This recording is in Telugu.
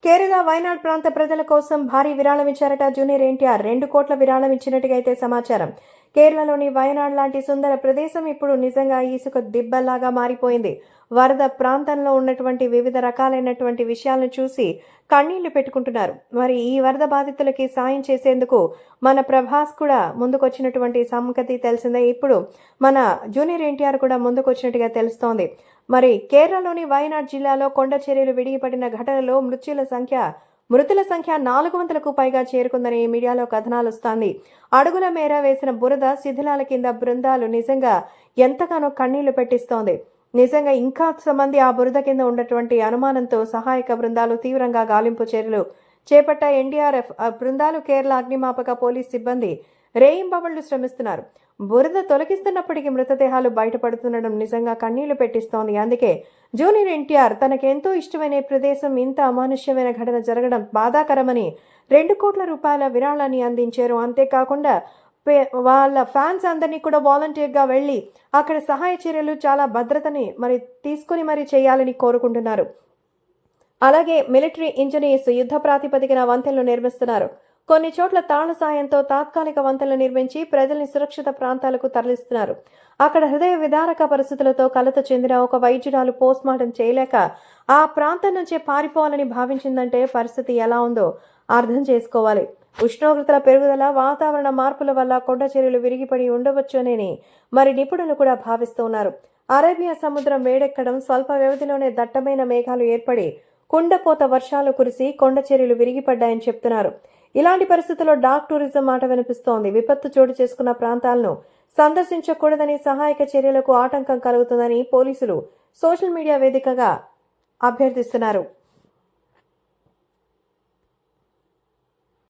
కేరళ వైనాడ్ ప్రాంత ప్రజల కోసం భారీ విరాళం ఇచ్చారట జూనియర్ ఎన్టీఆర్. 2 కోట్ల విరాళం ఇచ్చినట్టుగా అయితే సమాచారం. కేరళలోని వయనాడ్ లాంటి సుందర ప్రదేశం ఇప్పుడు నిజంగా ఇసుక దిబ్బలాగా మారిపోయింది. వరద ప్రాంతంలో ఉన్నటువంటి వివిధ రకాలైనటువంటి విషయాలను చూసి కన్నీళ్లు పెట్టుకుంటున్నారు. మరి ఈ వరద బాధితులకి సాయం చేసేందుకు మన ప్రభాస్ కూడా ముందుకొచ్చినటువంటి సంగతి తెలిసిందే. ఇప్పుడు మన జూనియర్ ఎన్టీఆర్ కూడా ముందుకొచ్చినట్టుగా తెలుస్తోంది. మరి కేరళలోని వయనాడ్ జిల్లాలో కొండ చర్యలు విడిగిపడిన ఘటనలో మృతుల సంఖ్య 400కు పైగా చేరుకుందని మీడియాలో కథనాలు వస్తోంది. అడుగుల మేర వేసిన బురద శిథిలాల కింద బృందాలు నిజంగా ఎంతగానో కన్నీళ్లు పెట్టిస్తోంది. నిజంగా ఇంకా మంది ఆ బురద కింద ఉన్నటువంటి అనుమానంతో సహాయక బృందాలు తీవ్రంగా గాలింపు చర్యలు చేపట్ట ఎన్డీఆర్ఎఫ్ బృందాలు, కేరళ అగ్నిమాపక పోలీస్ సిబ్బంది రేయింబవళ్లు శ్రమిస్తున్నారు. బురద తొలగిస్తున్నప్పటికీ మృతదేహాలు బయటపడుతుండడం నిజంగా కన్నీళ్లు పెట్టిస్తోంది. అందుకే జూనియర్ ఎన్టీఆర్ తనకెంతో ఇష్టమైన ప్రదేశం ఇంత అమానుష్యమైన ఘటన జరగడం బాధాకరమని 2 కోట్ల రూపాయల విరాళాన్ని అందించారు. అంతేకాకుండా వాళ్ళ ఫ్యాన్స్ అందరినీ కూడా వాలంటీర్గా వెళ్లి అక్కడ సహాయ చర్యలు చాలా భద్రతని తీసుకుని చేయాలని కోరుకుంటున్నారు. అలాగే మిలిటరీ ఇంజనీర్స్ యుద్ధ ప్రాతిపదికన వంతెనలు నిర్మిస్తున్నారు. కొన్ని చోట్ల తాళ్ల సాయంతో తాత్కాలిక వంతెనలు నిర్మించి ప్రజల్ని సురక్షిత ప్రాంతాలకు తరలిస్తున్నారు. అక్కడ హృదయ విదారక పరిస్థితులతో కలత చెందిన ఒక వైద్యురాలు పోస్ట్మార్టం చేయలేక ఆ ప్రాంతం నుంచే పారిపోవాలని భావించిందంటే పరిస్థితి ఎలా ఉందో అర్థం చేసుకోవాలి. ఉష్ణోగ్రతల పెరుగుదల, వాతావరణ మార్పుల వల్ల కొండ చర్యలు విరిగిపడి ఉండవచ్చునని నిపుణులు కూడా భావిస్తూ ఉన్నారు. అరేబియా సముద్రం వేడెక్కడం, స్వల్ప వ్యవధిలోనే దట్టమైన మేఘాలు ఏర్పడి కుండపోత వర్షాలు కురిసి కొండ చర్యలు విరిగిపడ్డాయని చెప్తున్నారు. ఇలాంటి పరిస్థితుల్లో డార్క్ టూరిజం మాట వినిపిస్తోంది. విపత్తు చోటు చేసుకున్న ప్రాంతాలను సందర్శించకూడదని, సహాయక చర్యలకు ఆటంకం కలుగుతుందని పోలీసులు సోషల్ మీడియా వేదికగా అభ్యర్థిస్తున్నారు.